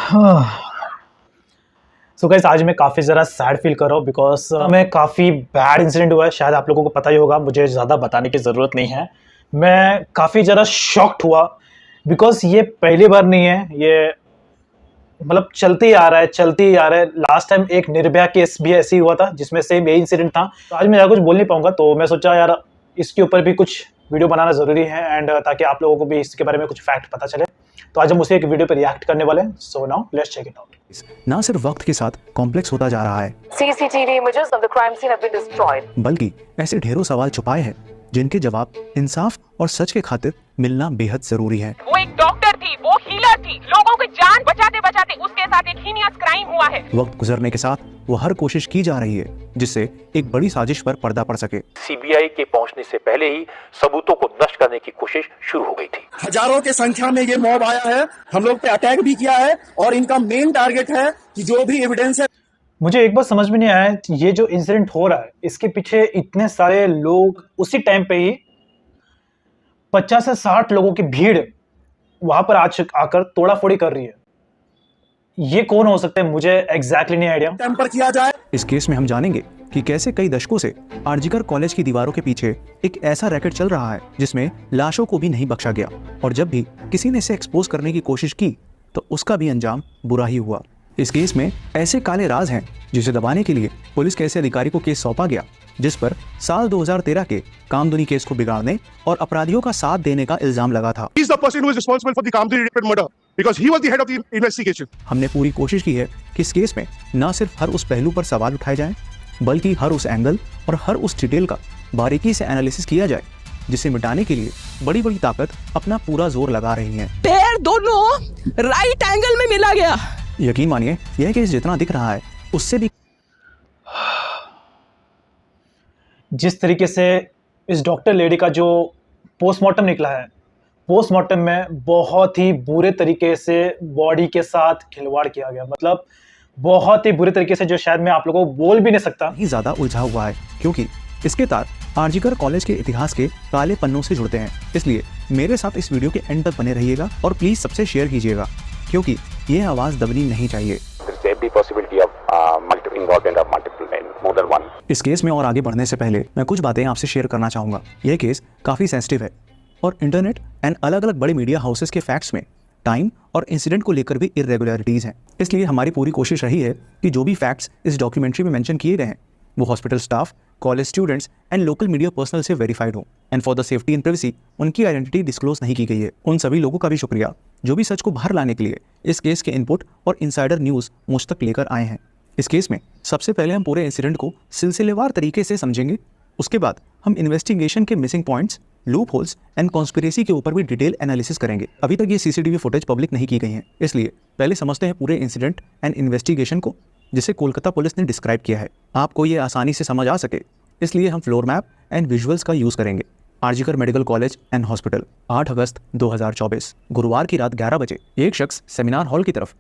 So guys आज मैं काफ़ी ज़रा सैड फील कर रहा हूँ बिकॉज मैं काफ़ी बैड इंसिडेंट हुआ है। शायद आप लोगों को पता ही होगा, मुझे ज़्यादा बताने की ज़रूरत नहीं है। मैं काफ़ी ज़रा शॉक्ड हुआ बिकॉज ये पहली बार नहीं है, ये मतलब चलते ही आ रहा है, चलते ही आ रहा है। लास्ट टाइम एक निर्भया केस भी ऐसे ही हुआ था जिसमें सेम यही इंसिडेंट था। तो आज मैं ज़्यादा कुछ बोल नहीं पाऊंगा, तो मैं सोचा यार इसके ऊपर भी कुछ वीडियो बनाना ज़रूरी है एंड ताकि आप लोगों को भी इसके बारे में कुछ फैक्ट पता चले। तो आज हम उसे एक वीडियो पर रिएक्ट करने वाले हैं। So now let's check it out. ना सिर्फ वक्त के साथ कॉम्प्लेक्स होता जा रहा है, CCTV images of the crime scene have been destroyed. बल्कि ऐसे ढेरों सवाल छुपाए हैं जिनके जवाब इंसाफ और सच के खातिर मिलना बेहद जरूरी है। वो एक डॉक्टर थी, वो हीलर थी, लोगों की जान बचाते बचाते उसके साथ एक हीनियस क्राइम हुआ है। वक्त गुजरने के साथ वो हर कोशिश की जा रही है जिससे एक बड़ी साजिश पर पर्दा पड़ सके। सीबीआई के पहुंचने से पहले ही सबूतों को नष्ट करने की कोशिश शुरू हो गई थी। हजारों के संख्या में ये मॉब आया है, हम लोग पे अटैक भी किया है और इनका मेन टारगेट है कि जो भी एविडेंस है। मुझे एक बार समझ में नहीं आया, ये जो इंसिडेंट हो रहा है इसके पीछे इतने सारे लोग उसी टाइम पे ही 50 से 60 लोगों की भीड़ वहां पर आज आकर तोड़ाफोड़ी कर रही है। ये कौन हो सकता है, मुझे एग्जैक्टली नहीं आइडिया। टेम्पर किया जाए। इस केस में हम जानेंगे कि कैसे कई दशकों से आरजीकर कॉलेज की दीवारों के पीछे एक ऐसा रैकेट चल रहा है जिसमें लाशों को भी नहीं बख्शा गया, और जब भी किसी ने इसे एक्सपोज करने की कोशिश की तो उसका भी अंजाम बुरा ही हुआ। इस केस में ऐसे काले राज हैं जिसे दबाने के लिए पुलिस के ऐसे अधिकारी को केस सौंपा गया जिस पर साल 2013 के कामदुनी केस को बिगाड़ने और अपराधियों का साथ देने का इल्जाम लगा था। He is the person who is responsible for the Kamdini related murder because he was the head of the investigation. हमने पूरी कोशिश की है कि इस केस में न सिर्फ हर उस पहलू पर सवाल उठाए जाएं, बल्कि हर उस एंगल और हर उस डिटेल का बारीकी से एनालिसिस किया जाए जिसे मिटाने के लिए बड़ी बड़ी ताकत अपना पूरा जोर लगा रही है। पैर दोनों राइट एंगल में मिला गया। यकीन मानिए यह केस जितना दिख रहा है उससे भी जिस तरीके से इस डॉक्टर लेडी का जो पोस्टमार्टम निकला है, पोस्टमार्टम में बहुत ही बुरे तरीके से बॉडी के साथ खिलवाड़ किया गया, मतलब बहुत ही बुरे तरीके से, जो शायद मैं आप लोगों को बोल भी नहीं सकता। ही ज्यादा उलझा हुआ है क्योंकि इसके तार आरजीकर कॉलेज के इतिहास के काले पन्नों से जुड़ते हैं। इसलिए मेरे साथ इस वीडियो के एंड तक बने रहिएगा और प्लीज सबसे शेयर कीजिएगा क्योंकि यह आवाज दबनी नहीं चाहिए। इस केस में और आगे बढ़ने से पहले मैं कुछ बातें आपसे शेयर करना चाहूंगा। यह केस काफी सेंसिटिव है और इंटरनेट एंड अलग अलग बड़े मीडिया हाउसेस के फैक्ट्स में टाइम और इंसिडेंट को लेकर भी इरेगुलरिटीज हैं। इसलिए हमारी पूरी कोशिश रही है कि जो भी फैक्ट्स इस डॉक्यूमेंट्री में मेंशन किए गए हैं वो hospital staff, college students and local media personal से वेरीफाइड हो and for the safety and privacy उनकी आइडेंटिटी डिस्क्लोज नहीं की गई है। उन सभी लोगों का भी शुक्रिया जो भी सच को बाहर लाने के लिए इस केस के इनपुट और इनसाइडर न्यूज़ मुझ तक लेकर आए हैं। इस केस में सबसे पहले हम पूरे इंसिडेंट को सिलसिलेवार तरीके से समझेंगे। उसके बाद हम इन्वेस्टिगेशन के missing points, loop holes and conspiracy के ऊपर भी डिटेल एनालिसिस करेंगे। अभी तक ये सीसीटीवी फुटेज पब्लिक नहीं की गई हैं, इसलिए पहले समझते हैं पूरे इंसिडेंट एंड इन्वेस्टिगेशन को जिसे कोलकाता पुलिस ने डिस्क्राइब किया है। आपको ये आसानी से समझ आ सके इसलिए हम फ्लोर मैप एंड विजुअल्स का यूज़ करेंगे। RG Kar medical college and hospital, 8 अगस्त 2024 गुरुवार की रात 11 बजे एक शख्स सेमिनार हॉल की तरफ।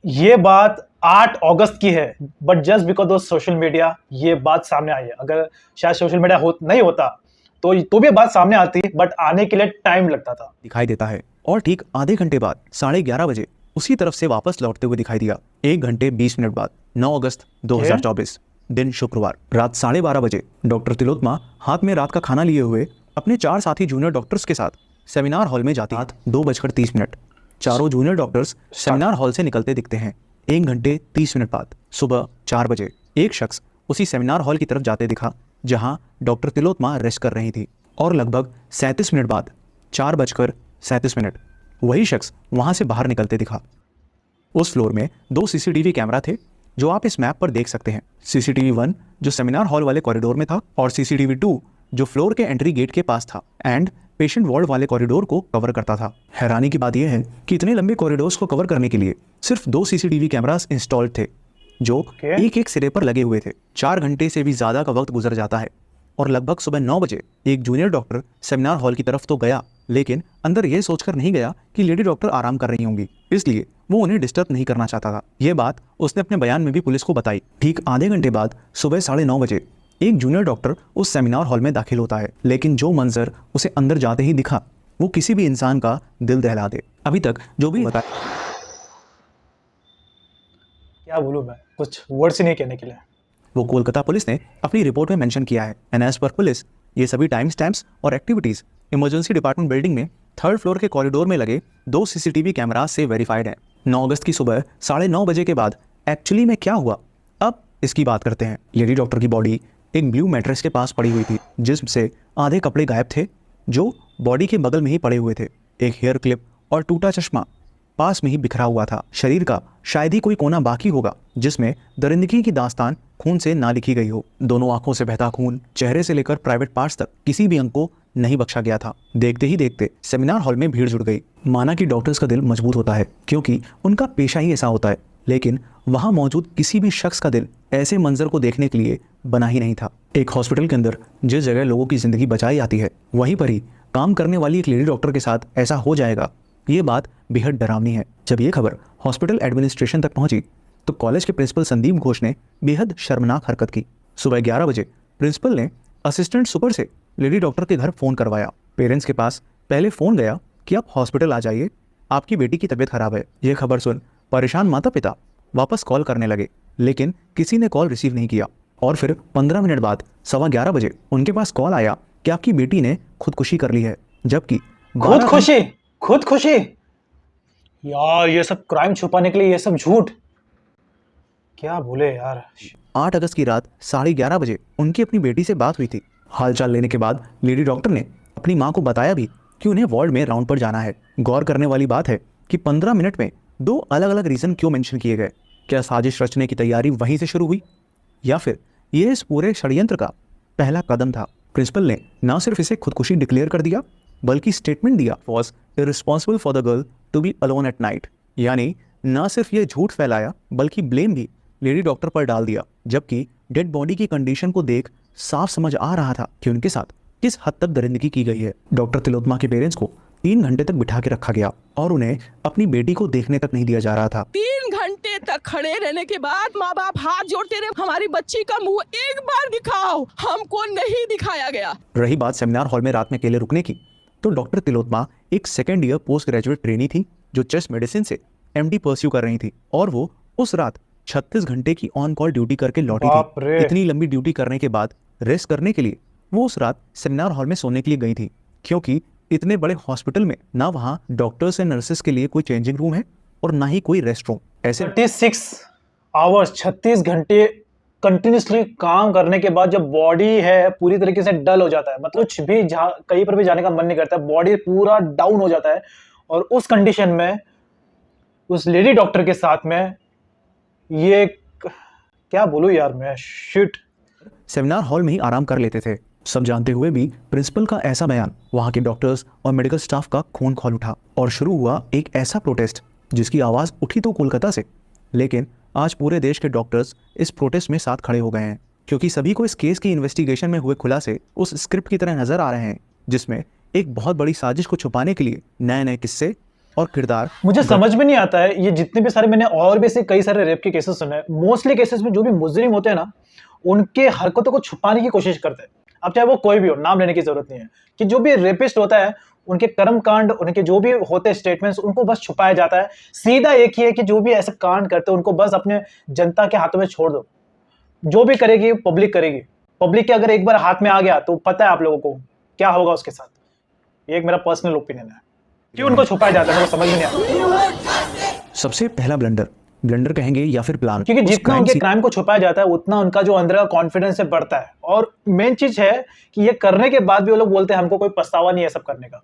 ये बात 8 अगस्त की है, but just because of social media ये बात सामने आई है। अगर शायद सोशल मीडिया नहीं होता तो भी बात सामने आती, बट आने के लिए टाइम लगता था। दिखाई देता है और ठीक आधे घंटे बाद 11:30 बजे उसी तरफ से वापस लौटते हुए दिखाई दिया। 1 घंटे 20 मिनट बाद 9 अगस्त 2024 दिन शुक्रवार रात 12:30 बजे डॉक्टर तिलोत्मा हाथ में रात का खाना लिए हुए अपने 4 साथी जूनियर डॉक्टर्स के साथ सेमिनार हॉल में जाती हैं। 2:30 चारों जूनियर डॉक्टर्स सेमिनार हॉल से निकलते दिखते हैं। 1 घंटे 30 मिनट बाद सुबह 4 बजे एक शख्स उसी सेमिनार हॉल की तरफ जाते दिखा जहां डॉक्टर तिलोत्मा रेस्ट कर रही थी, और लगभग 37 मिनट बाद 4:37 वही शख्स वहां से बाहर निकलते दिखा। उस फ्लोर में 2 सीसीटीवी कैमरा थे जो आप इस मैप पर देख सकते हैं। सीसीटीवी 1 जो सेमिनार हॉल वाले कॉरिडोर में था और सीसीटीवी 2 जो फ्लोर के एंट्री गेट के पास था एंड पेशेंट वार्ड वाले कॉरिडोर को कवर करता था। हैरानी की बात यह है कि इतने लंबे कॉरिडोर्स को कवर करने के लिए सिर्फ 2 सीसीटीवी कैमरास इंस्टॉल्ड थे जो एक सिरे पर लगे हुए थे। 4 घंटे से भी ज्यादा का वक्त गुजर जाता है और लगभग सुबह 9 बजे एक जूनियर डॉक्टर सेमिनार हॉल की तरफ तो गया, लेकिन अंदर यह सोचकर नहीं गया कि लेडी डॉक्टर आराम कर रही होंगी, इसलिए वो उन्हें डिस्टर्ब नहीं करना चाहता था। यह बात उसने अपने बयान में भी पुलिस को बताई। ठीक आधे घंटे बाद सुबह 9:30 बजे एक जूनियर डॉक्टर उस सेमिनार हॉल में दाखिल होता है, लेकिन जो मंजर उसे अंदर जाते ही दिखा वो किसी भी इंसान का दिल दहला दे। अभी तक जो भी बताया क्या बोलूँ मैं, कुछ वर्ड्स ही नहीं कहने के लिए। वो कोलकाता पुलिस ने अपनी रिपोर्ट में मेंशन किया है। एंड एज पर पुलिस, ये सभी टाइम स्टैम्प्स और एक्टिविटीज इमरजेंसी डिपार्टमेंट बिल्डिंग में 3rd फ्लोर के कॉरिडोर में लगे 2 CCTV कैमरास से वेरीफाइड है। 9 अगस्त की सुबह 9:30 बजे के बाद एक्चुअली में क्या हुआ, अब इसकी बात करते हैं। लेडी डॉक्टर की बॉडी एक ब्लू मैट्रेस के पास पड़ी हुई थी, जिससे आधे कपड़े गायब थे जो बॉडी के बगल में ही पड़े हुए थे। एक हेयर क्लिप और टूटा चश्मा पास में ही बिखरा हुआ था। शरीर का शायद ही कोई कोना बाकी होगा जिसमें दरिंदगी की दास्तान खून से ना लिखी गई हो। दोनों आंखों से बहता खून, चेहरे से लेकर प्राइवेट पार्ट्स तक किसी भी अंग को नहीं बख्शा गया था। देखते ही देखते सेमिनार हॉल में भीड़ जुड़ गई। माना कि डॉक्टर्स का दिल मजबूत होता है क्योंकि उनका पेशा ही ऐसा होता है, लेकिन वहां मौजूद किसी भी शख्स का दिल ऐसे मंजर को देखने के लिए बना ही नहीं था। एक हॉस्पिटल के अंदर जिस जगह लोगों की जिंदगी बचाई जाती है, वहीं पर ही काम करने वाली एक लेडी डॉक्टर के साथ ऐसा हो जाएगा, ये बात बेहद डरावनी है। जब ये खबर हॉस्पिटल एडमिनिस्ट्रेशन तक पहुंची तो कॉलेज के प्रिंसिपल संदीप घोष ने बेहद शर्मनाक हरकत की। सुबह 11 बजे प्रिंसिपल ने असिस्टेंट सुपर से लेडी डॉक्टर के घर फोन करवाया। पेरेंट्स के पास पहले फोन गया कि आप हॉस्पिटल आ जाइए, आपकी बेटी की तबीयत खराब है। यह खबर सुन परेशान माता पिता वापस कॉल करने लगे, लेकिन किसी ने कॉल रिसीव नहीं किया। और फिर 15 मिनट बाद 11:15 बजे उनके पास कॉल आया कि आपकी बेटी ने खुदकुशी कर ली है, जबकि खुदकुशी यार, ये सब क्राइम छुपाने के लिए ये सब झूठ, क्या बोले यार। 8 अगस्त की रात 11:30 बजे उनकी अपनी बेटी से बात हुई थी। हालचाल लेने के बाद लेडी डॉक्टर ने अपनी मां को बताया भी कि उन्हें वार्ड में राउंड पर जाना है। गौर करने वाली बात है कि 15 मिनट में 2 अलग अलग रीजन क्यों मेंशन किए गए। क्या साजिश रचने की तैयारी वहीं से शुरू हुई या फिर ये इस पूरे षड्यंत्र का पहला कदम था। प्रिंसिपल ने न सिर्फ इसे खुदकुशी डिक्लेयर कर दिया, बल्कि स्टेटमेंट दिया was irresponsible for the girl to be alone at night. यानी न सिर्फ ये झूठ फैलाया बल्कि ब्लेम भी लेडी डॉक्टर पर डाल दिया, जबकि डेड बॉडी की कंडीशन को देख साफ समझ आ रहा था कि उनके साथ किस हद तक दरिंदगी की गई है। डॉक्टर तिलोत्मा के पेरेंट्स को 3 घंटे तक बिठा के रखा गया और उन्हें अपनी बेटी को देखने तक नहीं दिया जा रहा था। 3 घंटे तक खड़े रहने के बाद माँ बाप हाथ जोड़ते रहे, हमारी बच्ची का मुंह एक बार दिखाओ, हमको नहीं दिखाया गया। रही बात सेमिनार हॉल में रात में अकेले रुकने की, तो डॉक्टर तिलोत्मा एक 2nd year post graduate trainee थी जो चेस्ट मेडिसिन से MD परस्यू कर रही थी और वो उस रात 36 घंटे की ऑन कॉल ड्यूटी करके लौटी थी। इतनी लंबी ड्यूटी करने के बाद रेस्ट करने के लिए वो उस रात सेमिनार हॉल में सोने के लिए गई थी, क्योंकि इतने बड़े हॉस्पिटल में ना वहाँ डॉक्टर्स एंड नर्सेस के लिए कोई चेंजिंग रूम है और ना ही कोई रेस्ट रूम। ऐसे 36 आवर्स 36 घंटे कंटिन्यूसली काम करने के बाद जब बॉडी है पूरी तरीके से डल हो जाता है, मतलब कुछ भी कहीं पर भी जाने का मन नहीं करता, बॉडी पूरा डाउन हो जाता है। और उस कंडीशन में उस लेडी डॉक्टर के साथ में ये क्या बोलूं यार मैं, शिट। सेमिनार हॉल में ही आराम कर लेते थे। सब जानते हुए भी प्रिंसिपल का ऐसा बयान वहां के डॉक्टर्स और मेडिकल स्टाफ का खून खोल उठा और शुरू हुआ एक ऐसा प्रोटेस्ट जिसकी आवाज उठी तो कोलकाता से, लेकिन आज पूरे देश के डॉक्टर्स इस प्रोटेस्ट में साथ खड़े हो गए हैं, क्योंकि सभी को इस केस की इन्वेस्टिगेशन में हुए खुलासे उस स्क्रिप्ट की तरह नजर आ रहे हैं जिसमें एक बहुत बड़ी साजिश को छुपाने के लिए नए नए किस्से और किरदार। मुझे समझ में नहीं आता है, ये जितने भी सारे मैंने और भी ऐसे कई सारे रेप के केसेस सुने, मोस्टली केसेस में जो भी मुजरिम होते हैं ना, उनके हरकतों को छुपाने की कोशिश करते हैं। अब चाहे वो कोई भी हो, नाम लेने की जरूरत नहीं है, कि जो भी रेपिस्ट होता है उनके कर्म कांड, उनके जो भी होते हैं स्टेटमेंट्स, उनको बस छुपाया जाता है। सीधा एक ही है कि जो भी ऐसे कांड करते हैं उनको बस अपने जनता के हाथों में छोड़ दो, जो भी करेगी पब्लिक करेगी। पब्लिक के अगर एक बार हाथ में आ गया तो पता है आप लोगों को क्या होगा उसके साथ। ये एक मेरा पर्सनल ओपिनियन है, क्यों उनको छुपाया जाता है मुझे समझ में नहीं आता। सबसे पहला ब्लंडर कहेंगे या फिर प्लान, क्योंकि जितना उनके क्राइम को छुपाया जाता है उतना उनका जो अंदर का कॉन्फिडेंस है बढ़ता है। और मेन चीज है कि ये करने के बाद भी वो लोग बोलते हैं हमको कोई पछतावा नहीं है सब करने का।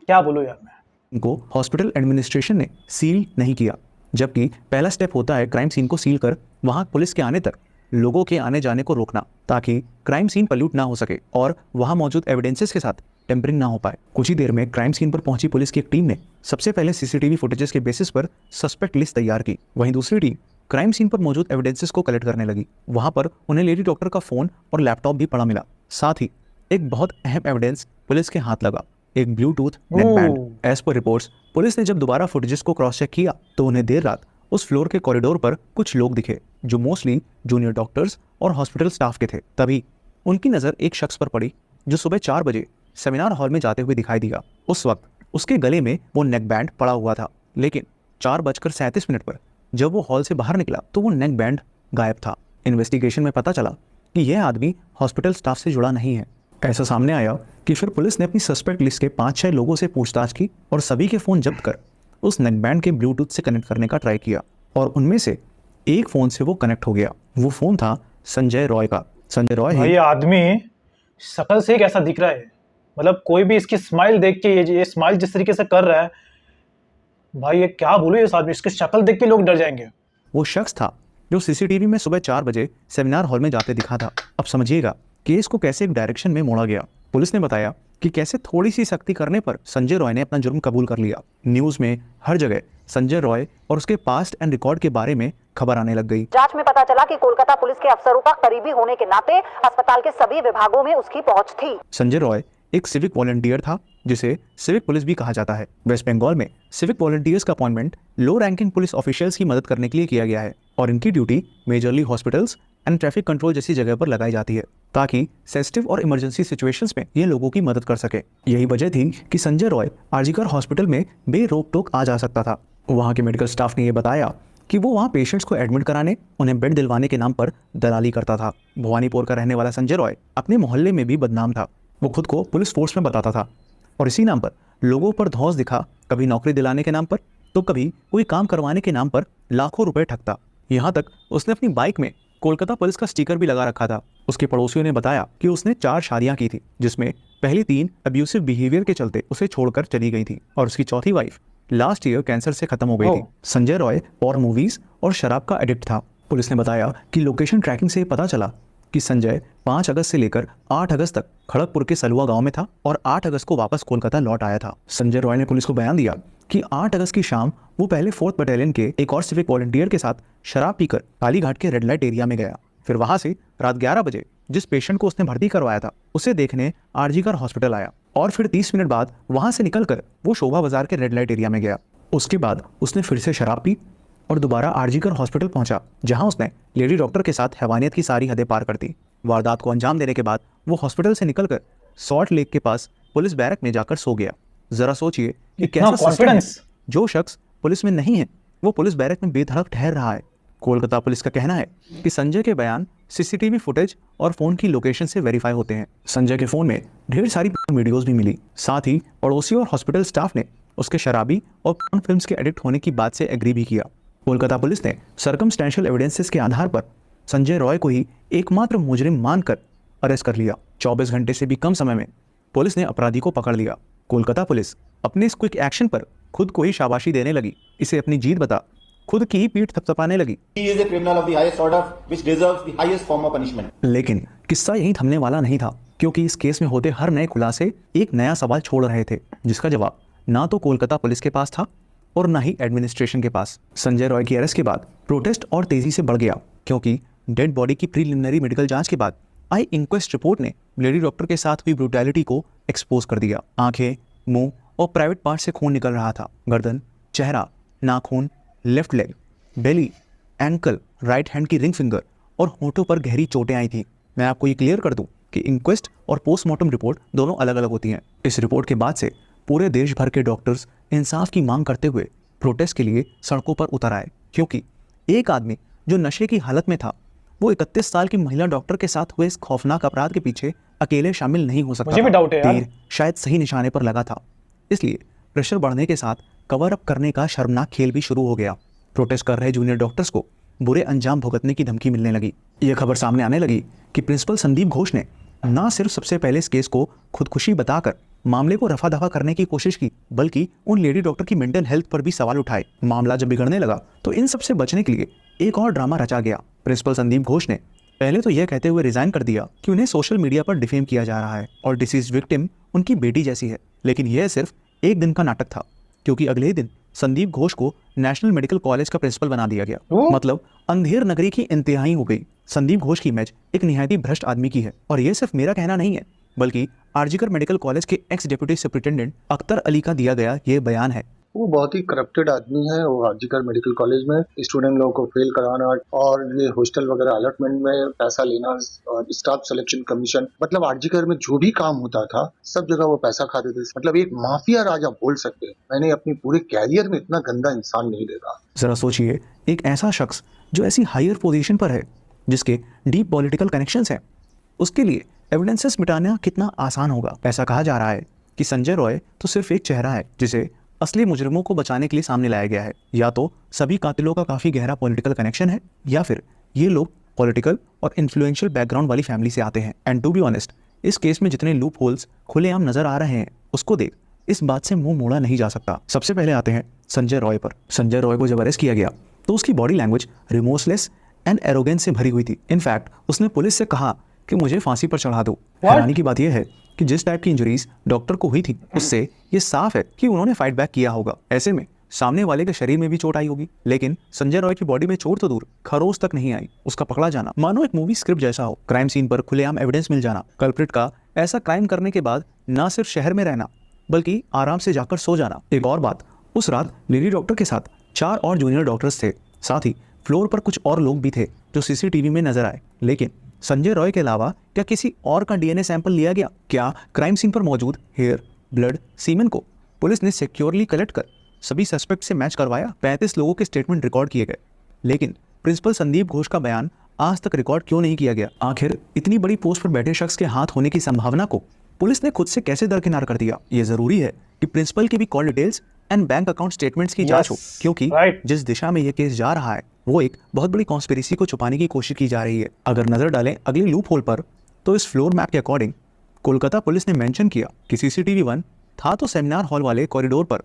क्या बोलूं यार मैं। इनको हॉस्पिटल एडमिनिस्ट्रेशन ने सील नहीं किया, जबकि पहला स्टेप होता है क्राइम सीन को सील कर वहां पुलिस के आने तक लोगों के आने जाने को रोकना, ताकि क्राइम सीन पल्यूट ना हो सके और वहां मौजूद एविडेंसेस के साथ टेम्परिंग ना हो पाए। कुछ ही देर में क्राइम सीन पर पहुंची पुलिस की एक टीम ने सबसे पहले CCTV फुटेजेस के बेसिस पर सस्पेक्ट लिस्ट तैयार की। वहीं दूसरी टीम क्राइम सीन पर मौजूद एविडेंसेस को कलेक्ट करने लगी। वहां पर उन्हें लेडी डॉक्टर का फोन और लैपटॉप भी पड़ा मिला। साथ ही एक बहुत अहम एविडेंस पुलिस के हाथ लगा, एक Bluetooth neckband. As per reports, police ने जब दोबारा फुटेजेस को क्रॉस चेक किया तो उन्हें देर रात उस फ्लोर के कॉरिडोर पर कुछ लोग दिखे जो मोस्टली जूनियर डॉक्टर्स और हॉस्पिटल स्टाफ के थे। तभी उनकी नज़र एक शख्स पर पड़ी जो सुबह 4 बजे सेमिनार हॉल में जाते हुए दिखाई दिया। उस वक्त उसके गले में वो नेकबैंड पड़ा हुआ था, लेकिन 4:37 पर जब वो हॉल से बाहर निकला तो वो नेक बैंड गायब था। इन्वेस्टिगेशन में पता चला कि यह आदमी हॉस्पिटल स्टाफ से जुड़ा नहीं है। ऐसा सामने आया कि फिर पुलिस ने अपनी सस्पेक्ट लिस्ट के 5-6 लोगों से पूछताछ की और सभी के फ़ोन जब्त कर उस नेकबैंड के ब्लूटूथ से कनेक्ट करने का ट्राई किया और उनमें से एक फ़ोन से वो कनेक्ट हो गया। वो फ़ोन था संजय रॉय का। संजय रॉय भाई ही ये आदमी शक्ल से कैसा दिख रहा है, मतलब कोई भी इसकी स्माइल देख के ये स्माइल जिस तरीके से कर रहा है, भाई ये क्या बोलूं, इस आदमी इसकी शक्ल देख के लोग डर जाएंगे। वो शख्स था जो सीसीटीवी में सुबह 4 बजे सेमिनार हॉल में जाते दिखा था। अब समझिएगा केस को कैसे एक डायरेक्शन में मोड़ा गया। पुलिस ने बताया कि कैसे थोड़ी सी सख्ती करने पर संजय रॉय ने अपना जुर्म कबूल कर लिया। न्यूज़ में हर जगह संजय रॉय और उसके पास्ट एंड रिकॉर्ड के बारे में खबर आने लग गई। जांच में पता चला कि कोलकाता पुलिस के अफसरों का करीबी होने के नाते अस्पताल के सभी विभागों में उसकी पहुंच थी। संजय रॉय एक सिविक वॉलंटियर था जिसे सिविक पुलिस भी कहा जाता है। वेस्ट बंगाल में सिविक वॉलंटियर्स का अपॉइंटमेंट लो रैंकिंग पुलिस ऑफिशियल्स की मदद करने के लिए किया गया है और इनकी duty majorly hospitals and traffic control जैसी जगह पर लगाई जाती है ताकि सेंसिटिव और इमरजेंसी सिचुएशंस में ये लोगों की मदद कर सके। यही वजह थी कि संजय रॉय आरजीकर हॉस्पिटल में बेरोक टोक आ जा सकता था। वहाँ के मेडिकल स्टाफ ने यह बताया कि वो वहाँ पेशेंट्स को एडमिट कराने, उन्हें बेड दिलवाने के नाम पर दलाली करता था। भवानीपुर का रहने वाला संजय रॉय अपने मोहल्ले में भी बदनाम था। वो खुद को पुलिस फोर्स में बताता था और इसी नाम पर लोगों पर धौंस दिखा, कभी नौकरी दिलाने के नाम पर तो कभी कोई काम करवाने के नाम पर लाखों रुपए ठगता। यहाँ तक उसने अपनी बाइक में कोलकाता पुलिस का स्टिकर भी लगा रखा था। उसके पड़ोसियों ने बताया कि उसने 4 शादियां की थी जिसमें पहली 3 अब्यूसिव बिहेवियर के चलते उसे छोड़कर चली गई थी और उसकी चौथी वाइफ लास्ट ईयर कैंसर से खत्म हो गई थी। संजय रॉय पॉर्न मूवीज और शराब का एडिक्ट था। पुलिस ने बताया कि लोकेशन ट्रैकिंग से पता चला कि संजय 5 अगस्त से लेकर 8 अगस्त तक खड़गपुर के सलुआ गांव में था और 8 अगस्त को वापस कोलकाता लौट आया था। संजय रॉय ने पुलिस को बयान दिया कि 8 अगस्त की शाम वो पहले 4th बटालियन के एक और सिविक वॉलंटियर के साथ शराब पीकर कालीघाट के रेड लाइट एरिया में गया। फिर वहां से रात 11 बजे जिस पेशेंट को उसने भर्ती करवाया था उसे देखने आरजीकर हॉस्पिटल आया और फिर 30 मिनट बाद वहां से निकलकर वो शोभा बाजार के रेड लाइट एरिया में गया। उसके बाद उसने फिर से शराब पी और दोबारा आरजीकर हॉस्पिटल पहुंचा जहां उसने लेडी डॉक्टर के साथ हैवानियत की सारी हदें पार कर दी। वारदात को अंजाम देने के बाद वो हॉस्पिटल से निकलकर सॉल्ट लेक के पास पुलिस बैरक में जाकर सो गया। जरा सोचिए कि कैसा कॉन्फिडेंस। जो शख्स पुलिस में नहीं है वो पुलिस बैरक में बेधड़क ठहर रहा है। कोलकाता पुलिस का कहना है कि संजय के बयान सीसीटीवी फुटेज और फोन की लोकेशन से वेरीफाई होते हैं। संजय के फोन में ढेर सारी वीडियोस भी मिली। साथ ही पड़ोसी और हॉस्पिटल स्टाफ ने उसके शराबी और पॉर्न फिल्म्स के एडिक्ट होने की बात से एग्री भी किया। कोलकाता पुलिस ने सर्कमस्टेंशियल एविडेंसेस के आधार पर संजय रॉय को ही एकमात्र मुजरिम मानकर अरेस्ट कर लिया। 24 घंटे से भी कम समय में पुलिस ने अपराधी को पकड़ लिया। कोलकाता पुलिस अपने इस क्विक एक्शन पर खुद को ही शाबाशी देने लगी। इसे अपनी जीत बता खुद की ही पीठ थपथपाने लगी। लेकिन किस्सा यहीं थमने वाला नहीं था क्योंकि इस केस में होते हर नए खुलासे एक नया सवाल छोड़ रहे थे जिसका जवाब ना तो कोलकाता पुलिस के पास था और ना ही एडमिनिस्ट्रेशन के पास। संजय रॉय की अरेस्ट के बाद प्रोटेस्ट और तेजी से बढ़ गया क्योंकि डेड बॉडी की प्रीलिमिनरी मेडिकल जांच के बाद आई इंक्वेस्ट रिपोर्ट ने लेडी डॉक्टर के साथ हुई ब्रूटैलिटी को एक्सपोज कर दिया। आंखें, मुंह और प्राइवेट पार्ट से खून निकल रहा था। गर्दन, चेहरा, नाखून, लेफ्ट लेग, बेली, एंकल, राइट हैंड की रिंग फिंगर और होठों पर गहरी चोटें आई थी। मैं आपको ये क्लियर कर दूं कि इंक्वेस्ट और पोस्टमार्टम रिपोर्ट दोनों अलग अलग होती हैं। इस रिपोर्ट के बाद से पूरे देश भर के डॉक्टर्स इंसाफ की मांग करते हुए प्रोटेस्ट के लिए सड़कों पर उतर आए क्योंकि एक आदमी जो नशे की हालत में था वो 31 साल की महिला डॉक्टर के साथ हुए इस खौफनाक अपराध के पीछे अकेले शामिल नहीं हो सकता। मुझे भी डाउट है यार। तीर शायद सही निशाने पर लगा था। इसलिए प्रेशर बढ़ने के साथ कवर अप करने का शर्मनाक खेल भी शुरू हो गया। प्रोटेस्ट कर रहे जूनियर डॉक्टर्स को बुरे अंजाम भुगतने की धमकी मिलने लगी। यह खबर सामने आने लगी कि प्रिंसिपल संदीप घोष ने न सिर्फ सबसे पहले इस केस को खुदकुशी बताकर मामले को रफा दफा करने की कोशिश की बल्कि उन लेडी डॉक्टर की मेंटल हेल्थ पर भी सवाल उठाए। मामला जब बिगड़ने लगा तो इन सबसे बचने के लिए एक और ड्रामा रचा गया। प्रिंसिपल संदीप घोष ने पहले तो यह कहते हुए रिजाइन कर दिया कि उन्हें सोशल मीडिया पर डिफेम किया जा रहा है और डिसीज विक्टिम उनकी बेटी जैसी है। लेकिन यह सिर्फ एक दिन का नाटक था क्योंकि अगले ही दिन संदीप घोष को नेशनल मेडिकल कॉलेज का प्रिंसिपल बना दिया गया। मतलब अंधेर नगरी की इंतहाई हो गई। संदीप घोष की इमेज एक निहायती भ्रष्ट आदमी की है और यह सिर्फ मेरा कहना नहीं है बल्कि आरजीकर मेडिकल कॉलेज के x deputy superintendent Akhtar Ali का दिया गया यह बयान है। वो बहुत ही करप्टेड आदमी है। वो आरजीकर मेडिकल कॉलेज में स्टूडेंट लोगों को फेल कराना और ये हॉस्टल वगैरह अलॉटमेंट में पैसा लेना और स्टाफ सिलेक्शन कमीशन, मतलब आरजीकर में जो भी काम होता था सब जगह वो पैसा खाते थे। मतलब एक माफिया राजा बोल सकते हैं। मैंने अपनी पूरे कैरियर में इतना गंदा इंसान नहीं देखा। जरा सोचिए, एक ऐसा शख्स जो ऐसी हायर पोजीशन पर है, जिसके डीप पॉलिटिकल कनेक्शंस हैं, उसके लिए एविडेंसेस मिटाना कितना आसान होगा। ऐसा कहा जा रहा है कि संजय रॉय तो सिर्फ एक चेहरा है जिसे असली मुजरिमों को बचाने के लिए सामने लाया गया है। या तो सभी कातिलों का काफ़ी गहरा पॉलिटिकल कनेक्शन है, या फिर ये लोग पॉलिटिकल और इन्फ्लुएंशियल बैकग्राउंड वाली फैमिली से आते हैं। एंड टू बी ऑनेस्ट, इस केस में जितने लूप होल्स खुलेआम नजर आ रहे हैं, उसको देख इस बात से मुंह मोड़ा नहीं जा सकता। सबसे पहले आते हैं संजय रॉय पर। संजय रॉय को जब अरेस्ट किया गया तो उसकी बॉडी लैंग्वेज रिमोर्सलेस एंड एरोगेंस से भरी हुई थी। इनफैक्ट उसने पुलिस से कहा कि मुझे फांसी पर चढ़ा दो। हैरानी की बात यह है कि जिस टाइप की इंजरीज डॉक्टर को हुई थी, उससे ये साफ है कि उन्होंने फाइट बैक किया होगा। ऐसे में सामने वाले के शरीर में भी चोट आई होगी, लेकिन संजय रॉय की बॉडी में चोट तो दूर, खरोच तक नहीं आई। उसका पकड़ा जाना मानो एक मूवी स्क्रिप्ट जैसा हो। क्राइम सीन पर खुलेआम एविडेंस मिल जाना, कल्प्रिट का ऐसा क्राइम करने के बाद ना सिर्फ शहर में रहना बल्कि आराम से जाकर सो जाना। एक और बात, उस रात लेडी डॉक्टर के साथ 4 और जूनियर डॉक्टर्स थे। साथ ही फ्लोर पर कुछ और लोग भी थे जो सीसीटीवी में नजर आए। लेकिन संजय रॉय के अलावा क्या किसी और का डीएनए सैंपल लिया गया? क्या क्राइम सीन पर मौजूद हेयर, ब्लड, सीमेन को पुलिस ने सिक्योरली कलेक्ट कर सभी सस्पेक्ट से मैच करवाया? 35 लोगों के स्टेटमेंट रिकॉर्ड किए गए, लेकिन प्रिंसिपल संदीप घोष का बयान आज तक रिकॉर्ड क्यों नहीं किया गया? आखिर इतनी बड़ी पोस्ट पर बैठे शख्स के हाथ होने की संभावना को पुलिस ने खुद से कैसे दरकिनार कर दिया? ये जरूरी है कि प्रिंसिपल की भी call details and bank account statements की जांच हो, क्योंकि जिस दिशा में यह केस जा रहा है वो एक बहुत बड़ी कॉन्स्पिरेसी को छुपाने की कोशिश की जा रही है। अगर नजर डालें अगले लूप होल पर, तो इस फ्लोर मैप के अकॉर्डिंग कोलकाता पुलिस ने मेंशन किया कि सीसीटीवी 1 था तो सेमिनार हॉल वाले कॉरिडोर पर,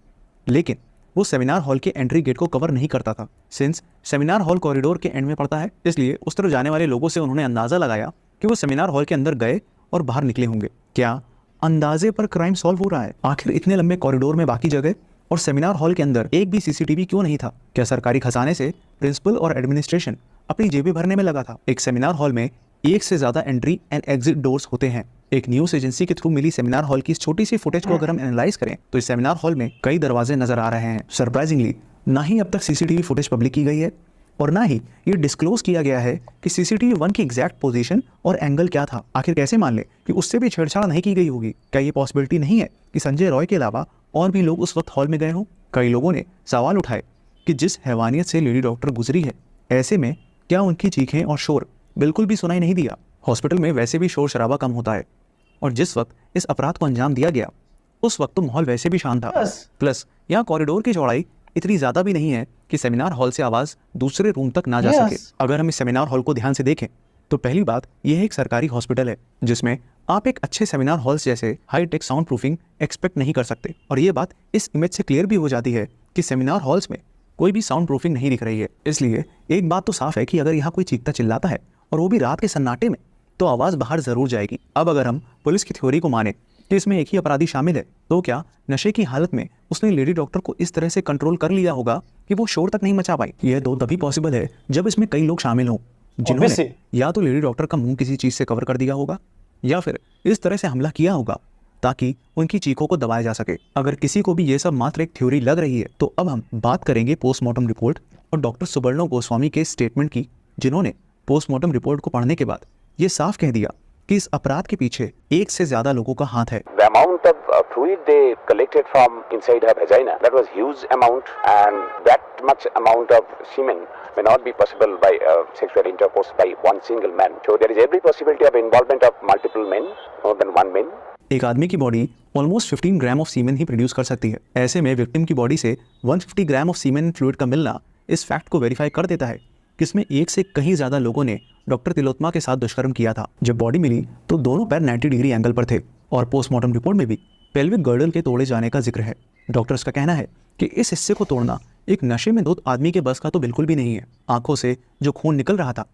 लेकिन वो सेमिनार हॉल के एंट्री गेट को कवर नहीं करता था। सिंस सेमिनार हॉल कॉरिडोर के एंड में पड़ता है, इसलिए उस तरफ जाने वाले लोगों से उन्होंने अंदाजा लगाया कि वो सेमिनार हॉल के अंदर गए और बाहर निकले होंगे। क्या अंदाजे पर क्राइम सॉल्व हो रहा है? आखिर इतने लंबे कॉरिडोर में बाकी जगह और सेमिनार हॉल के अंदर एक भी सीसीटीवी क्यों नहीं था? क्या सरकारी खजाने से प्रिंसिपल और एडमिनिस्ट्रेशन अपनी जेबें भरने में लगा था? एक सेमिनार हॉल में एक से ज्यादा एंट्री एंड एग्जिट डोर्स होते हैं। एक न्यूज एजेंसी के थ्रू मिली सेमिनार हॉल की इस छोटी सी फुटेज को अगर हम एनालाइज करें तो इस सेमिनार हॉल में कई दरवाजे नजर आ रहे हैं। सरप्राइजिंगली ना ही अब तक सीसीटीवी फुटेज पब्लिक की गई है और ना ही ये डिस्क्लोज किया गया है कि सीसीटीवी 1 की एग्जैक्ट पोजीशन और एंगल क्या था। आखिर कैसे मान ले कि उससे भी छेड़छाड़ नहीं की गई होगी? क्या ये पॉसिबिलिटी नहीं है कि संजय रॉय के अलावा और भी लोग उस वक्त हॉल में गए हों? कई लोगों ने सवाल उठाए कि जिस हैवानियत से लेडी डॉक्टर गुजरी है, ऐसे में क्या उनकी चीखें और शोर बिल्कुल भी सुनाई नहीं दिया? हॉस्पिटल में वैसे भी शोर शराबा कम होता है और जिस वक्त इस अपराध को अंजाम दिया गया उस वक्त तो माहौल वैसे भी शांत था। प्लस यहाँ कॉरिडोर की चौड़ाई इतनी ज्यादा भी नहीं है कि सेमिनार हॉल से आवाज दूसरे रूम तक ना जा सके। अगर हम इस सेमिनार हॉल को ध्यान से देखें तो पहली बात यह एक सरकारी हॉस्पिटल है जिसमें आप एक अच्छे सेमिनार हॉल्स जैसे high tech sound proofing expect नहीं कर सकते। और ये बात इस इमेज से क्लियर भी हो जाती है कि सेमिनार हॉल्स में कोई भी साउंड प्रूफिंग नहीं दिख रही है। इसलिए एक बात तो साफ है कि अगर यहाँ कोई चीखता चिल्लाता है और वो भी रात के सन्नाटे में, तो आवाज बाहर जरूर जाएगी। अब अगर हम पुलिस की थ्योरी को माने कि इसमें एक ही अपराधी शामिल है, तो क्या नशे की हालत में उसने लेडी डॉक्टर को इस तरह से कंट्रोल कर लिया होगा कि वो शोर तक नहीं मचा पाई? यह तो तभी पॉसिबल है जब इसमें कई लोग शामिल हों, जिन्होंने या तो लेडी डॉक्टर का मुंह किसी चीज से कवर कर दिया होगा या फिर इस तरह से हमला किया होगा ताकि उनकी चीखों को दबाया जा सके। अगर किसी को भी ये सब मात्र एक थ्योरी लग रही है, तो अब हम बात करेंगे पोस्टमार्टम रिपोर्ट और डॉक्टर सुबर्णो गोस्वामी के स्टेटमेंट की, जिन्होंने पोस्टमार्टम रिपोर्ट को पढ़ने के बाद ये साफ कह दिया कि इस अपराध के पीछे एक से ज्यादा लोगों का हाथ है। The amount of fluid they collected from inside her vagina, that was huge amount, and that much amount of semen may not be possible by sexual intercourse by one single man. So there is every possibility of involvement of multiple men, more than one man. एक आदमी की body almost 15 gram of semen ही produce कर सकती है। ऐसे में victim की बॉडी से 150 ग्राम ऑफ सीमेन फ्लूइड का मिलना इस फैक्ट को वेरीफाई कर देता है कि इसमें एक से कहीं ज्यादा लोगों ने डॉक्टर तिलोत्मा के साथ दुष्कर्म किया था। जब बॉडी मिली तो दोनों पैर 90 डिग्री एंगल पर थे और पोस्टमार्टम रिपोर्ट में भी पेल्विक गर्डल के तोड़े जाने का जिक्र है। डॉक्टर्स का कहना है कि इस हिस्से को तोड़ना एक नशे में धुत आदमी के बस का तो बिल्कुल भी नहीं है। आंखों से जो खून निकल रहा था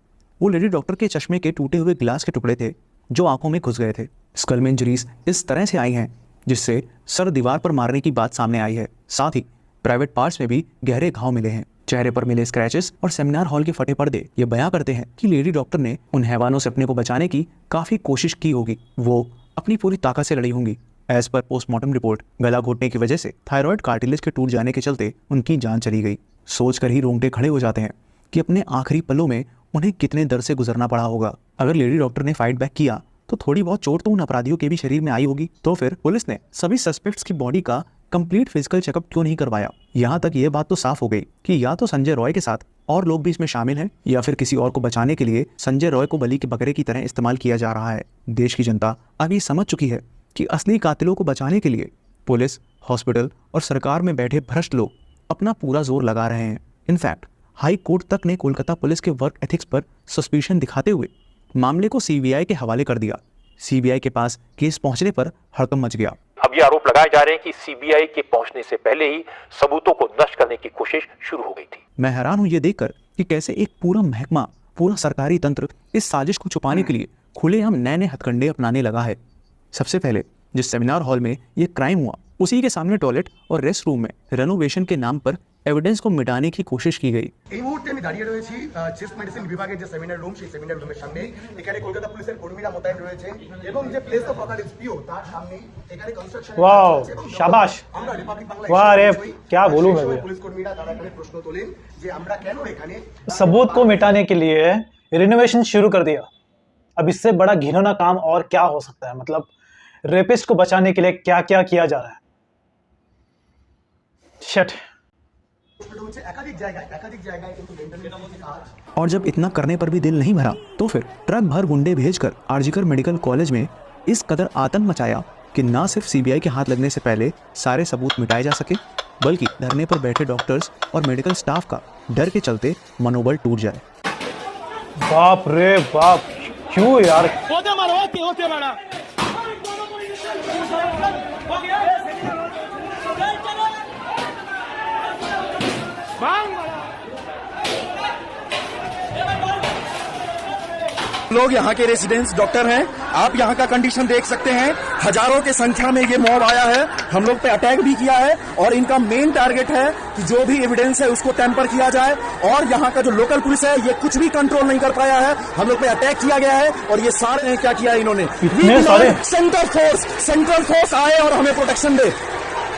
वो लेडी डॉक्टर के चश्मे के टूटे हुए गिलास के टुकड़े थे जो आंखों में घुस गए थे। स्कल में इंजरीज इस तरह से आई हैं जिससे सर दीवार पर मारने की बात सामने आई है। साथ ही प्राइवेट पार्ट्स में भी गहरे घाव मिले हैं। चेहरे पर मिले स्क्रैचेस और सेमिनार हॉल के फटे पर्दे ये बयां करते हैं कि लेडी डॉक्टर ने उन हैवानों से अपने को बचाने की काफी कोशिश की होगी। वो अपनी पूरी ताकत से लड़ी होंगी एज पर पोस्टमार्टम रिपोर्ट गला घोटने की वजह से थायराइड कार्टिलेज के टूट जाने के चलते उनकी जान चली गई। सोचकर ही रोंगटे खड़े हो जाते हैं कि अपने आखिरी पलों में उन्हें कितने दर्द से गुजरना पड़ा होगा। अगर लेडी डॉक्टर ने फाइट बैक किया तो थोड़ी बहुत चोट तो उन अपराधियों के भी शरीर में आई होगी। तो फिर पुलिस ने सभी सस्पेक्ट्स की बॉडी का कंप्लीट फिजिकल चेकअप क्यों नहीं करवाया? यहाँ तक ये बात तो साफ हो गई कि या तो संजय रॉय के साथ और लोग भी इसमें शामिल हैं या फिर किसी और को बचाने के लिए संजय रॉय को बलि के बकरे की तरह इस्तेमाल किया जा रहा है। देश की जनता अब ये समझ चुकी है कि असली कातिलों को बचाने के लिए पुलिस, हॉस्पिटल और सरकार में बैठे भ्रष्ट लोग अपना पूरा जोर लगा रहे हैं। इनफैक्ट हाई कोर्ट तक ने कोलकाता पुलिस के वर्क एथिक्स पर सस्पिशन दिखाते हुए मामले को सीबीआई के हवाले कर दिया। सीबीआई के पास केस पहुंचने पर हड़कंप मच गया। अब ये आरोप लगाए जा रहे हैं कि सीबीआई के पहुंचने से पहले ही सबूतों को नष्ट करने की कोशिश शुरू हो गई थी। मैं हैरान हूं ये देखकर कि कैसे एक पूरा महकमा, पूरा सरकारी तंत्र इस साजिश को छुपाने के लिए खुलेआम नए हथकंडे अपनाने लगा है। सबसे पहले जिस सेमिनार हॉल में ये क्राइम हुआ उसी के सामने टॉयलेट और रेस्ट रूम में रेनोवेशन के नाम पर एविडेंस को मिटाने की कोशिश की गई। এই মুহূর্তে আমি দাঁড়িয়ে রয়েছি চেস্ট মেডিসিন বিভাগের যে সেমিনার রুম, সেই সেমিনার রুমের সামনে। এখানে কলকাতা পুলিশের কর্মীরা মোতায়েন রয়েছে এবং যে প্লেস অফ অকারেন্স পিও তার সামনে এখানে কনস্ট্রাকশন। वाओ, शाबाश। আমরা রিপাবলিক বাংলা वाह रे, क्या बोलूं मैं भैया। পুলিশ কর্মীরা তারা এখানে প্রশ্ন তোলেন যে আমরা কেন এখানে सबूत को मिटाने के लिए रिनोवेशन शुरू कर दिया। अब इससे बड़ा घिनौना काम और क्या हो सकता है? मतलब रेपिस्ट को बचाने के लिए क्या क्या किया जा रहा है। शिट। और जब इतना करने पर भी दिल नहीं भरा तो फिर ट्रक भर गुंडे भेजकर आरजीकर मेडिकल कॉलेज में इस कदर आतंक मचाया कि ना सिर्फ सीबीआई के हाथ लगने से पहले सारे सबूत मिटाए जा सके, बल्कि धरने पर बैठे डॉक्टर्स और मेडिकल स्टाफ का डर के चलते मनोबल टूट जाए। बाप रे बाप, क्यों यार? लोग यहाँ के रेसिडेंट्स डॉक्टर हैं। आप यहाँ का कंडीशन देख सकते हैं। हजारों के संख्या में ये मॉब आया है, हम लोग पे अटैक भी किया है और इनका मेन टारगेट है कि जो भी एविडेंस है उसको टेम्पर किया जाए। और यहाँ का जो लोकल पुलिस है ये कुछ भी कंट्रोल नहीं कर पाया है। हम लोग पे अटैक किया गया है और ये सारे ने क्या किया इन्होंने, सेंट्रल फोर्स आए और हमें प्रोटेक्शन दे।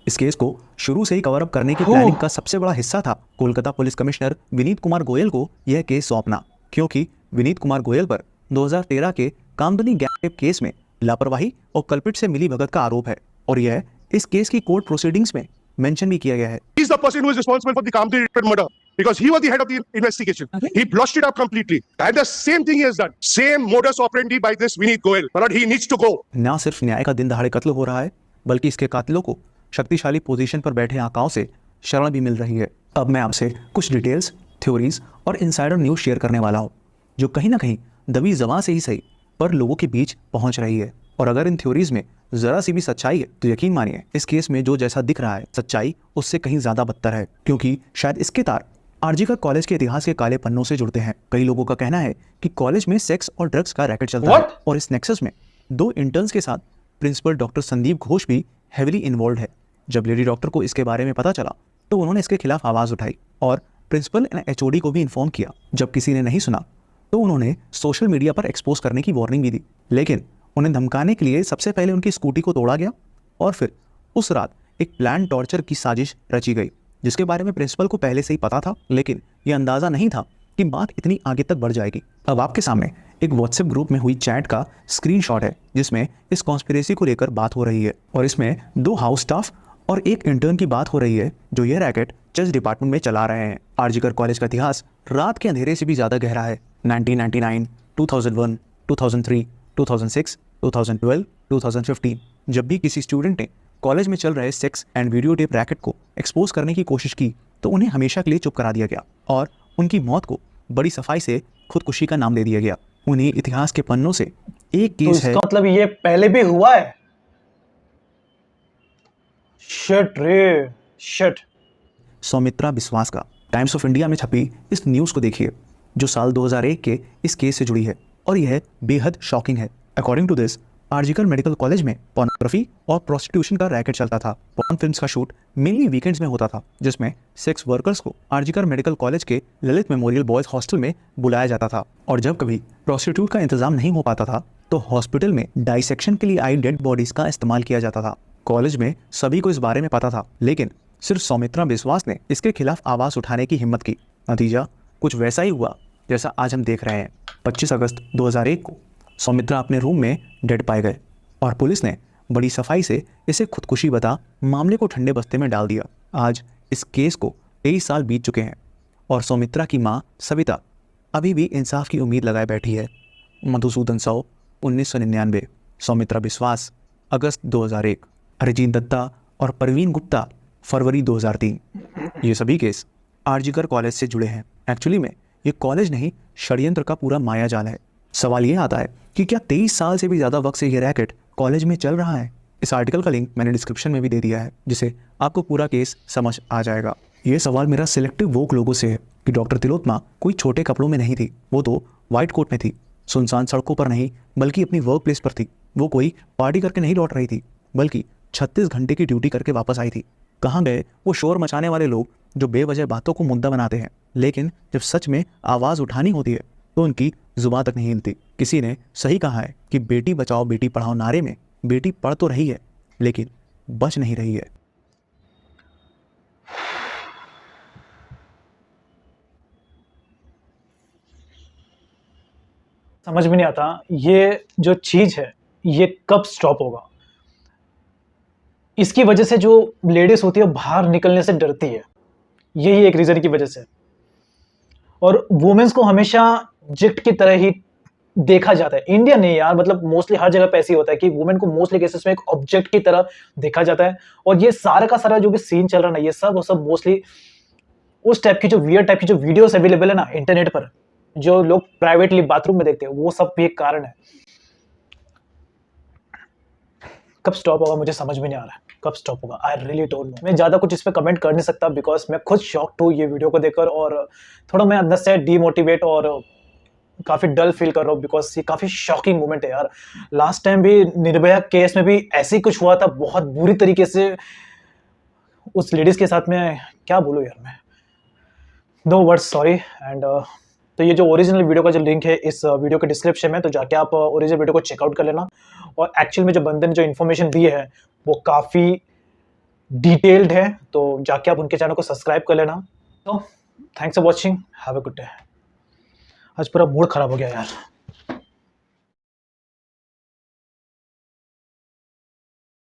इस केस को शुरू से ही कवर अप करने की प्लानिंग का सबसे बड़ा हिस्सा था कोलकाता पुलिस कमिश्नर विनीत कुमार गोयल को यह केस सौंपना, क्योंकि विनीत कुमार गोयल पर 2013 के कामदनी गैंग केस में लापरवाही और कल्प्रिट से मिली भगत का आरोप है और यह इस केस की कोर्ट प्रोसीडिंग्स में मेंशन भी किया गया है। He is the person who is responsible for the Kamdini murder because he was the head of the investigation. He blotched it up completely. And the same thing he has done. Same modus operandi by this Vineet Goyal. But he needs to go. न सिर्फ न्याय का दिन दहाड़े कत्ल हो रहा है, बल्कि इसके कातिलों को शक्तिशाली पोजीशन पर बैठे आकाओं से शरण भी मिल रही है। अब मैं आपसे कुछ डिटेल्स, थ्योरीज और इनसाइडर न्यूज शेयर करने वाला हूँ जो कहीं ना कहीं दबी ज़बां से ही सही पर लोगों के बीच पहुंच रही है। और अगर इन थ्योरीज में जरा सी भी सच्चाई है तो यकीन मानिए इस केस में जो जैसा दिख रहा है सच्चाई उससे कहीं ज्यादा बदतर है, क्योंकि शायद इसके तार आरजीकर कॉलेज के इतिहास के काले पन्नों से जुड़ते हैं। कई लोगों का कहना है कि कॉलेज में सेक्स और ड्रग्स का रैकेट चलता है और इस नेक्सस में 2 इंटर्न्स के साथ प्रिंसिपल डॉक्टर संदीप घोष भी हेविली इन्वॉल्व है। जब लेडी डॉक्टर को इसके बारे में पता चला तो उन्होंने इसके खिलाफ आवाज उठाई और प्रिंसिपल एंड एचओडी को भी इन्फॉर्म किया। जब किसी ने नहीं सुना तो उन्होंने सोशल मीडिया पर एक्सपोज करने की वार्निंग भी दी, लेकिन उन्हें धमकाने के लिए सबसे पहले उनकी स्कूटी को तोड़ा गया और फिर उस रात एक प्लान टॉर्चर की साजिश रची गई, जिसके बारे में प्रिंसिपल को पहले से ही पता था, लेकिन यह अंदाजा नहीं था कि बात इतनी आगे तक बढ़ जाएगी। अब आपके सामने एक व्हाट्सएप ग्रुप में हुई चैट का स्क्रीनशॉट है जिसमें इस कॉन्स्पिरेसी को लेकर बात हो रही है और इसमें 2 हाउस स्टाफ और एक इंटर्न की बात हो रही है जो यह रैकेट जज डिपार्टमेंट में चला रहे हैं। आरजीकर कॉलेज का इतिहास रात के अंधेरे से भी ज्यादा गहरा है। 1999, 2001, 2003, 2006, 2012, 2015 जब भी किसी स्टूडेंट ने कॉलेज में चल रहे sex and video tape racket को एक्सपोज करने की कोशिश की तो उन्हें हमेशा के लिए चुप करा दिया गया और उनकी मौत को बड़ी सफाई से खुदकुशी का नाम दे दिया गया। उन्हीं इतिहास के पन्नों से एक केस है। मतलब ये पहले भी हुआ है। शिट रे शिट। सौमित्रा विश्वास का टाइम्स ऑफ इंडिया में छपी इस न्यूज़ को देखिए जो साल 2001 के इस केस से जुड़ी है और यह बेहद शॉकिंग है। According to this RG Kar medical college में पोर्नोग्राफी और प्रोस्टिट्यूशन का रैकेट चलता था। पॉर्न फिल्म्स का शूट मेनली वीकेंड्स में होता था जिसमें सेक्स वर्कर्स को आरजीकर मेडिकल कॉलेज के ललित मेमोरियल बॉयज हॉस्टल में बुलाया जाता था और जब कभी प्रोस्टिट्यूट का इंतजाम नहीं हो पाता था तो हॉस्पिटल में डाइसेक्शन के लिए आई डेड बॉडीज का इस्तेमाल किया जाता था। कॉलेज में सभी को इस बारे में पता था, लेकिन सिर्फ सौमित्रा बिस्वास ने इसके खिलाफ आवाज़ उठाने की हिम्मत की। नतीजा कुछ वैसा ही हुआ जैसा आज हम देख रहे हैं। 25 अगस्त 2001 को सौमित्रा अपने रूम में डेड पाए गए और पुलिस ने बड़ी सफाई से इसे खुदकुशी बता मामले को ठंडे बस्ते में डाल दिया। आज इस केस को 23 साल बीत चुके हैं और सौमित्रा की मां सविता अभी भी इंसाफ की उम्मीद लगाए बैठी है। मधुसूदन साव 1999, सौमित्रा बिस्वास अगस्त 2001, अरिजीत दत्ता और परवीन गुप्ता फरवरी 2003। ये सभी केस आरजीकर कॉलेज से जुड़े हैं। एक्चुअली में ये कॉलेज नहीं, षड्यंत्र का पूरा माया जाल है। सवाल ये आता है कि क्या 23 साल से भी ज़्यादा वक्त से ये रैकेट कॉलेज में चल रहा है? इस आर्टिकल का लिंक मैंने डिस्क्रिप्शन में भी दे दिया है, जिसे आपको पूरा केस समझ आ जाएगा। ये सवाल मेरा सिलेक्टिव वोक लोगों से है कि डॉक्टर तिलोत्मा कोई छोटे कपड़ों में नहीं थी, वो तो वाइट कोट में थी। सुनसान सड़कों पर नहीं, बल्कि अपनी वर्क प्लेस पर थी। वो कोई पार्टी करके नहीं लौट रही थी, बल्कि 36 घंटे की ड्यूटी करके वापस आई थी। कहाँ गए वो शोर मचाने वाले लोग जो बेवजह बातों को मुद्दा बनाते हैं, लेकिन जब सच में आवाज़ उठानी होती है तो उनकी जुबान तक नहीं हिलती। किसी ने सही कहा है कि बेटी बचाओ बेटी पढ़ाओ नारे में बेटी पढ़ तो रही है, लेकिन बच नहीं रही है। समझ में नहीं आता ये जो चीज़ है ये कब स्टॉप होगा। इसकी वजह से जो लेडीज होती है बाहर निकलने से डरती है, यही एक रीज़न की वजह से। और वुमेन्स को हमेशा ऑब्जेक्ट की तरह ही देखा जाता है। इंडिया नहीं यार, मतलब मोस्टली हर जगह पे ऐसे ही होता है कि वुमेन को मोस्टली केसेस में एक ऑब्जेक्ट की तरह देखा जाता है। और ये सारा का सारा जो भी सीन चल रहा है ना, ये सब मोस्टली उस टाइप की जो वियर्ड टाइप की जो वीडियोस अवेलेबल है ना इंटरनेट पर, जो लोग प्राइवेटली बाथरूम में देखते हैं, वो सब भी एक कारण है। कब स्टॉप होगा मुझे समझ में नहीं आ रहा है, कब स्टॉप होगा आई रियली डोंट नो। मैं ज़्यादा कुछ इस पर कमेंट कर नहीं सकता बिकॉज मैं खुद शॉक्ड हूँ ये वीडियो को देखकर, और थोड़ा मैं अंदर से डीमोटिवेट और काफ़ी डल फील कर रहा हूँ बिकॉज ये काफ़ी शॉकिंग मोमेंट है यार। लास्ट टाइम भी निर्भया केस में भी ऐसे ही कुछ हुआ था, बहुत बुरी तरीके से उस लेडीज़ के साथ में। क्या बोलूँ यार मैं, नो वर्ड्स, सॉरी। एंड तो ये जो ओरिजिनल वीडियो का जो लिंक है इस वीडियो के डिस्क्रिप्शन में, तो जाके आप ओरिजिनल वीडियो को चेकआउट कर लेना। और एक्चुअल में जो बंदे ने जो इन्फॉर्मेशन दी है वो काफ़ी डिटेल्ड है, तो जाके आप उनके चैनल को सब्सक्राइब कर लेना। तो thanks for watching, have a good day. आज पूरा मूड खराब हो गया यार।